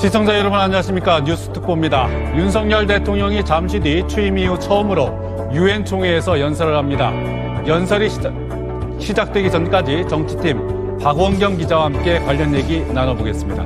시청자 여러분 안녕하십니까. 뉴스특보입니다. 윤석열 대통령이 잠시 뒤 취임 이후 처음으로 유엔 총회에서 연설을 합니다. 연설이 시작되기 전까지 정치팀 박원경 기자와 함께 관련 얘기 나눠보겠습니다.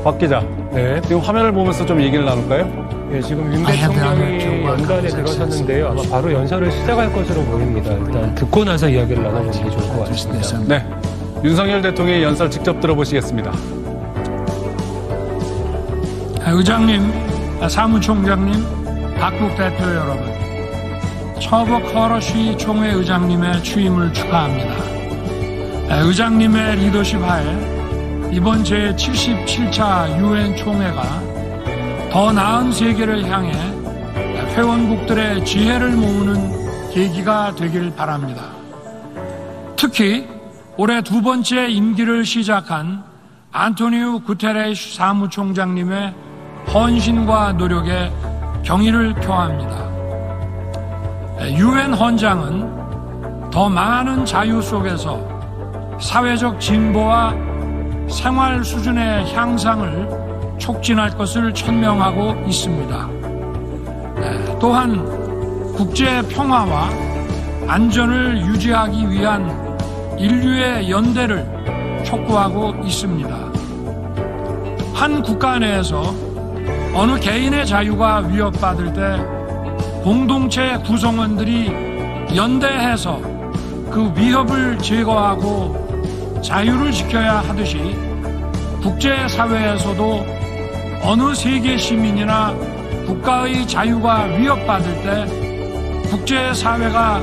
박 기자, 네. 지금 화면을 보면서 좀 얘기를 나눌까요? 네, 지금 윤 대통령이 연단에 들어섰는데요. 아마 바로 연설을 시작할 것으로 보입니다. 일단 듣고 나서 이야기를 나눠보는 게 좋을 것 같습니다. 네, 윤석열 대통령의 연설 직접 들어보시겠습니다. 의장님, 사무총장님, 각국 대표 여러분, 처벅 허러쉬 총회 의장님의 취임을 축하합니다. 의장님의 리더십 하에 이번 제77차 유엔 총회가 더 나은 세계를 향해 회원국들의 지혜를 모으는 계기가 되길 바랍니다. 특히 올해 두 번째 임기를 시작한 안토니우 구테레스 사무총장님의 헌신과 노력에 경의를 표합니다. 유엔 헌장은 더 많은 자유 속에서 사회적 진보와 생활 수준의 향상을 촉진할 것을 천명하고 있습니다. 또한 국제 평화와 안전을 유지하기 위한 인류의 연대를 촉구하고 있습니다. 한 국가 내에서 어느 개인의 자유가 위협받을 때 공동체 구성원들이 연대해서 그 위협을 제거하고 자유를 지켜야 하듯이 국제사회에서도 어느 세계 시민이나 국가의 자유가 위협받을 때 국제사회가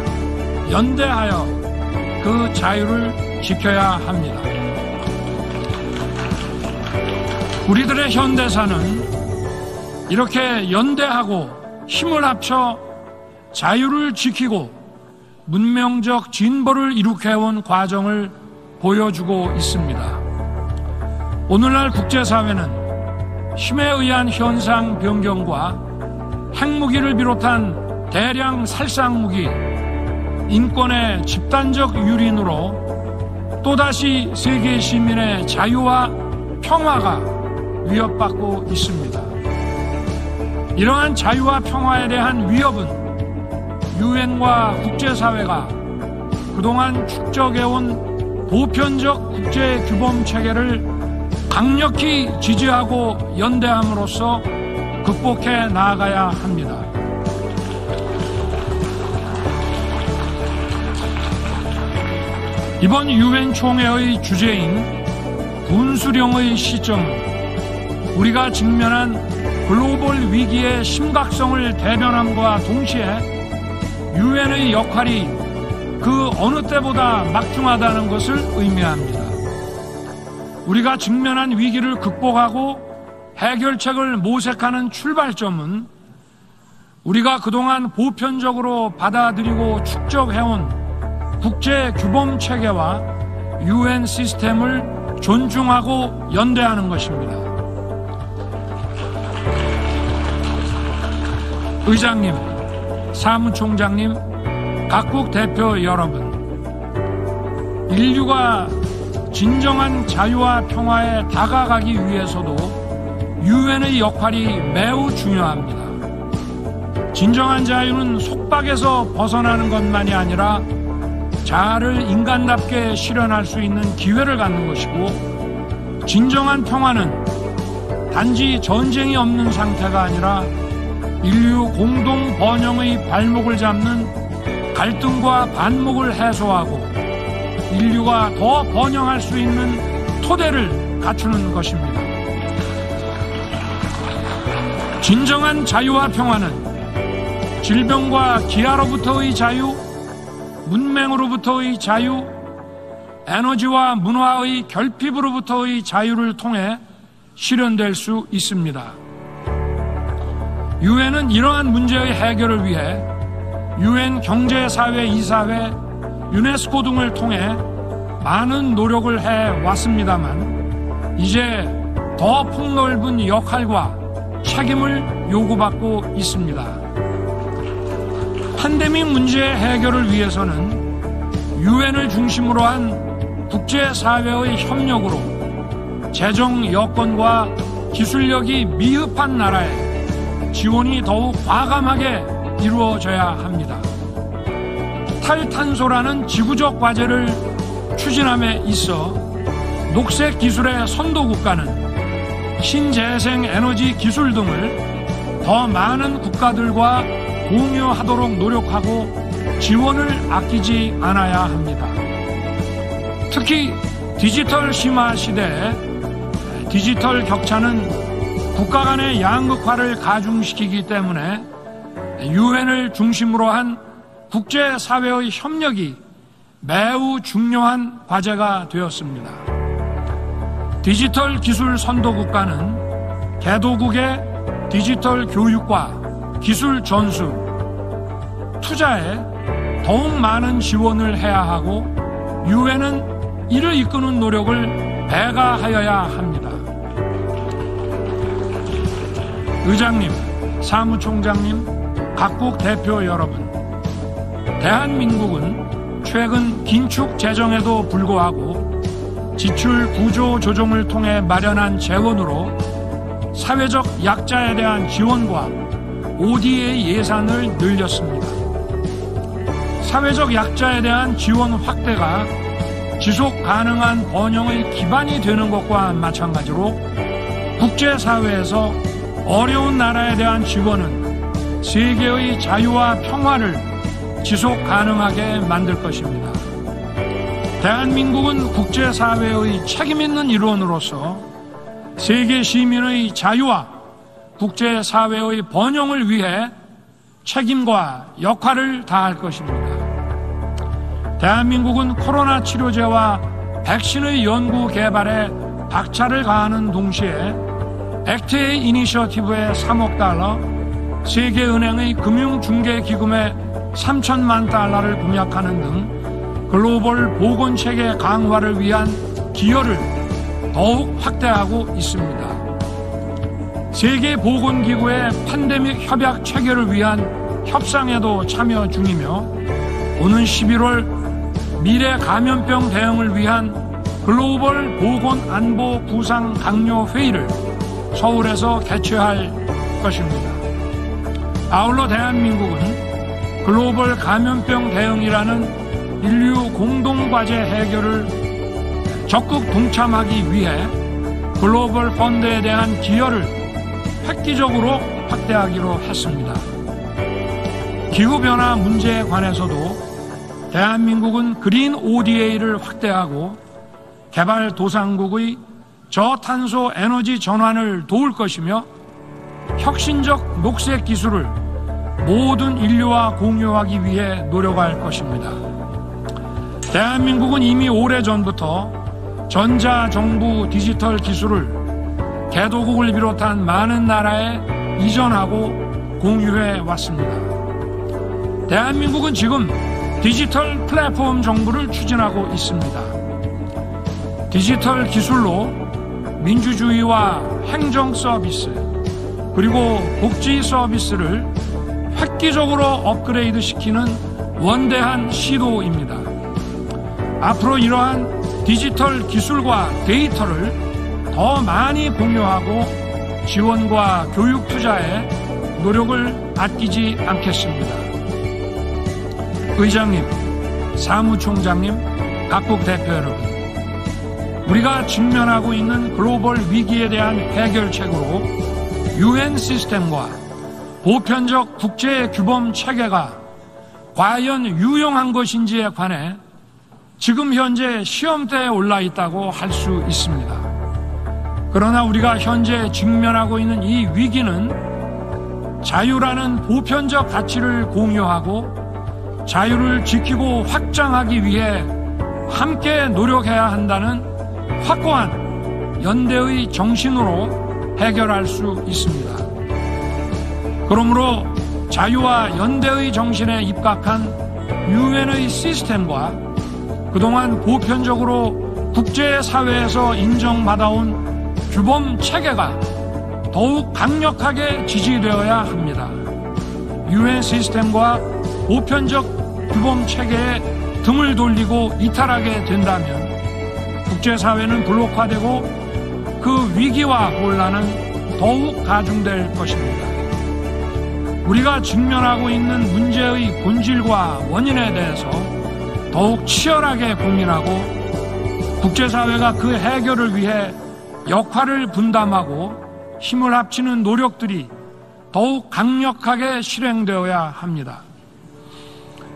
연대하여 그 자유를 지켜야 합니다. 우리들의 현대사는 이렇게 연대하고 힘을 합쳐 자유를 지키고 문명적 진보를 이룩해온 과정을 보여주고 있습니다. 오늘날 국제사회는 힘에 의한 현상 변경과 핵무기를 비롯한 대량 살상무기, 인권의 집단적 유린으로 또다시 세계 시민의 자유와 평화가 위협받고 있습니다. 이러한 자유와 평화에 대한 위협은 유엔과 국제사회가 그동안 축적해온 보편적 국제규범 체계를 강력히 지지하고 연대함으로써 극복해 나아가야 합니다. 이번 유엔 총회의 주제인 분수령의 시점은 우리가 직면한 글로벌 위기의 심각성을 대변함과 동시에 유엔의 역할이 그 어느 때보다 막중하다는 것을 의미합니다. 우리가 직면한 위기를 극복하고 해결책을 모색하는 출발점은 우리가 그동안 보편적으로 받아들이고 축적해온 국제 규범 체계와 유엔 시스템을 존중하고 연대하는 것입니다. 의장님, 사무총장님, 각국 대표 여러분, 인류가 진정한 자유와 평화에 다가가기 위해서도 유엔의 역할이 매우 중요합니다. 진정한 자유는 속박에서 벗어나는 것만이 아니라 자아를 인간답게 실현할 수 있는 기회를 갖는 것이고, 진정한 평화는 단지 전쟁이 없는 상태가 아니라 인류 공동 번영의 발목을 잡는 갈등과 반목을 해소하고 인류가 더 번영할 수 있는 토대를 갖추는 것입니다. 진정한 자유와 평화는 질병과 기아로부터의 자유, 문맹으로부터의 자유, 에너지와 문화의 결핍으로부터의 자유를 통해 실현될 수 있습니다. 유엔은 이러한 문제의 해결을 위해 유엔 경제사회 이사회, 유네스코 등을 통해 많은 노력을 해왔습니다만 이제 더 폭넓은 역할과 책임을 요구받고 있습니다. 팬데믹 문제 해결을 위해서는 유엔을 중심으로 한 국제사회의 협력으로 재정 여건과 기술력이 미흡한 나라에 지원이 더욱 과감하게 이루어져야 합니다. 탈탄소라는 지구적 과제를 추진함에 있어 녹색 기술의 선도국가는 신재생 에너지 기술 등을 더 많은 국가들과 공유하도록 노력하고 지원을 아끼지 않아야 합니다. 특히 디지털 심화 시대에 디지털 격차는 국가 간의 양극화를 가중시키기 때문에 유엔을 중심으로 한 국제사회의 협력이 매우 중요한 과제가 되었습니다. 디지털 기술 선도국가는 개도국의 디지털 교육과 기술 전수, 투자에 더욱 많은 지원을 해야 하고 유엔은 이를 이끄는 노력을 배가하여야 합니다. 의장님, 사무총장님, 각국 대표 여러분, 대한민국은 최근 긴축 재정에도 불구하고 지출 구조 조정을 통해 마련한 재원으로 사회적 약자에 대한 지원과 ODA 예산을 늘렸습니다. 사회적 약자에 대한 지원 확대가 지속 가능한 번영의 기반이 되는 것과 마찬가지로 국제사회에서 어려운 나라에 대한 지원은 세계의 자유와 평화를 지속 가능하게 만들 것입니다. 대한민국은 국제사회의 책임있는 일원으로서 세계 시민의 자유와 국제사회의 번영을 위해 책임과 역할을 다할 것입니다. 대한민국은 코로나 치료제와 백신의 연구 개발에 박차를 가하는 동시에 액트A 이니셔티브에 3억 달러, 세계은행의 금융중개기금에 3천만 달러를 공약하는 등 글로벌 보건체계 강화를 위한 기여를 더욱 확대하고 있습니다. 세계보건기구의 팬데믹 협약 체결을 위한 협상에도 참여 중이며 오는 11월 미래 감염병 대응을 위한 글로벌 보건안보 구상 강요 회의를 서울에서 개최할 것입니다. 아울러 대한민국은 글로벌 감염병 대응이라는 인류 공동과제 해결을 적극 동참하기 위해 글로벌 펀드에 대한 기여를 획기적으로 확대하기로 했습니다. 기후변화 문제에 관해서도 대한민국은 그린 ODA를 확대하고 개발도상국의 저탄소 에너지 전환을 도울 것이며 혁신적 녹색 기술을 모든 인류와 공유하기 위해 노력할 것입니다. 대한민국은 이미 오래전부터 전자정부 디지털 기술을 개도국을 비롯한 많은 나라에 이전하고 공유해 왔습니다. 대한민국은 지금 디지털 플랫폼 정부를 추진하고 있습니다. 디지털 기술로 민주주의와 행정 서비스 그리고 복지 서비스를 획기적으로 업그레이드 시키는 원대한 시도입니다. 앞으로 이러한 디지털 기술과 데이터를 더 많이 공유하고 지원과 교육 투자에 노력을 아끼지 않겠습니다. 의장님, 사무총장님, 각국 대표 여러분, 우리가 직면하고 있는 글로벌 위기에 대한 해결책으로 UN 시스템과 보편적 국제 규범 체계가 과연 유용한 것인지에 관해 지금 현재 시험대에 올라 있다고 할 수 있습니다. 그러나 우리가 현재 직면하고 있는 이 위기는 자유라는 보편적 가치를 공유하고 자유를 지키고 확장하기 위해 함께 노력해야 한다는 확고한 연대의 정신으로 해결할 수 있습니다. 그러므로 자유와 연대의 정신에 입각한 유엔의 시스템과 그동안 보편적으로 국제사회에서 인정받아온 규범 체계가 더욱 강력하게 지지되어야 합니다. 유엔 시스템과 보편적 규범 체계에 등을 돌리고 이탈하게 된다면 국제사회는 블록화되고 그 위기와 혼란은 더욱 가중될 것입니다. 우리가 직면하고 있는 문제의 본질과 원인에 대해서 더욱 치열하게 고민하고 국제사회가 그 해결을 위해 역할을 분담하고 힘을 합치는 노력들이 더욱 강력하게 실행되어야 합니다.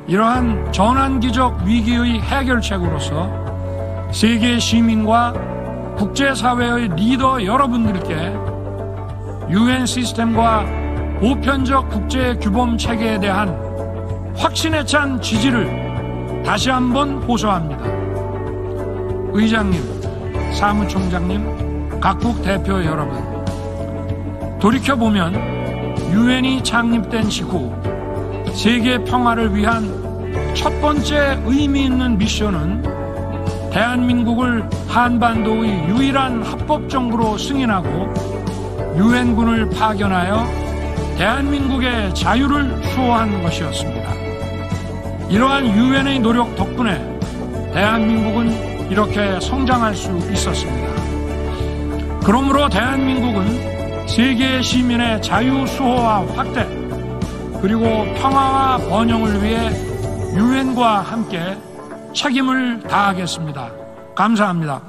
이러한 전환기적 위기의 해결책으로서 세계 시민과 국제사회의 리더 여러분들께 유엔 시스템과 보편적 국제규범 체계에 대한 확신에 찬 지지를 다시 한번 호소합니다. 의장님, 사무총장님, 각국 대표 여러분, 돌이켜보면 유엔이 창립된 이후 세계 평화를 위한 첫 번째 의미 있는 미션은 대한민국을 한반도의 유일한 합법정부로 승인하고 유엔군을 파견하여 대한민국의 자유를 수호한 것이었습니다. 이러한 유엔의 노력 덕분에 대한민국은 이렇게 성장할 수 있었습니다. 그러므로 대한민국은 세계 시민의 자유 수호와 확대 그리고 평화와 번영을 위해 유엔과 함께 책임을 다하겠습니다. 감사합니다.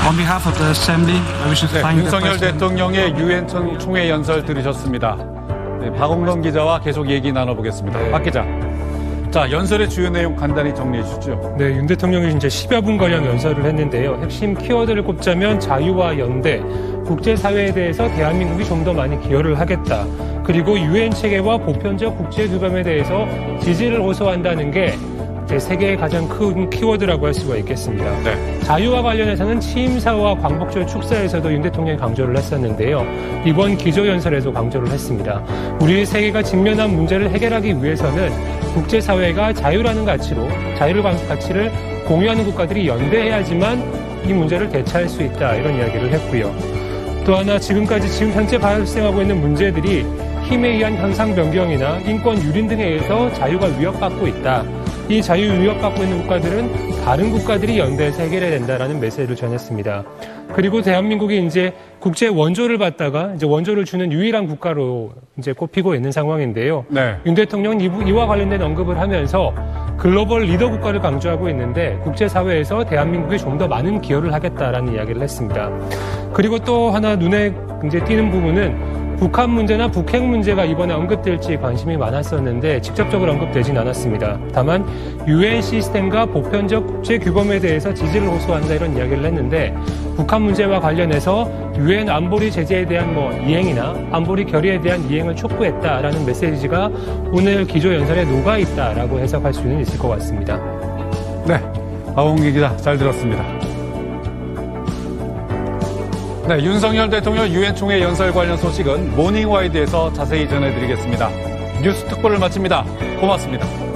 On behalf of the Assembly, I wish to thank the 윤석열 President. 대통령의 유엔 총회 연설 들으셨습니다. 네, 박홍범 기자와 계속 얘기 나눠보겠습니다. 네. 박 기자. 자, 연설의 주요 내용 간단히 정리해 주시죠. 네, 윤 대통령이 이제 10여 분가량 연설을 했는데요. 핵심 키워드를 꼽자면 자유와 연대, 국제사회에 대해서 대한민국이 좀 더 많이 기여를 하겠다. 그리고 유엔 체계와 보편적 국제규범에 대해서 지지를 호소한다는 게 제 세계의 가장 큰 키워드라고 할 수가 있겠습니다. 네. 자유와 관련해서는 취임사와 광복절 축사에서도 윤 대통령이 강조를 했었는데요. 이번 기조연설에도 강조를 했습니다. 우리 세계가 직면한 문제를 해결하기 위해서는 국제사회가 자유라는 가치로 가치를 공유하는 국가들이 연대해야지만 이 문제를 대처할 수 있다. 이런 이야기를 했고요. 또 하나 지금 현재 발생하고 있는 문제들이 힘에 의한 현상 변경이나 인권 유린 등에 의해서 자유가 위협받고 있다. 이 자유 위협받고 있는 국가들은 다른 국가들이 연대해서 해결해야 된다라는 메시지를 전했습니다. 그리고 대한민국이 이제 국제 원조를 받다가 이제 원조를 주는 유일한 국가로 이제 꼽히고 있는 상황인데요. 네. 윤 대통령은 이와 관련된 언급을 하면서 글로벌 리더 국가를 강조하고 있는데 국제사회에서 대한민국이 좀 더 많은 기여를 하겠다라는 이야기를 했습니다. 그리고 또 하나 눈에 이제 띄는 부분은 북한 문제나 북핵 문제가 이번에 언급될지 관심이 많았었는데 직접적으로 언급되진 않았습니다. 다만 유엔 시스템과 보편적 국제규범에 대해서 지지를 호소한다 이런 이야기를 했는데 북한 문제와 관련해서 유엔 안보리 제재에 대한 이행이나 안보리 결의에 대한 이행을 촉구했다라는 메시지가 오늘 기조연설에 녹아있다라고 해석할 수는 있을 것 같습니다. 네. 박홍기 기자 잘 들었습니다. 네, 윤석열 대통령 유엔 총회 연설 관련 소식은 모닝와이드에서 자세히 전해드리겠습니다. 뉴스 특보를 마칩니다. 고맙습니다.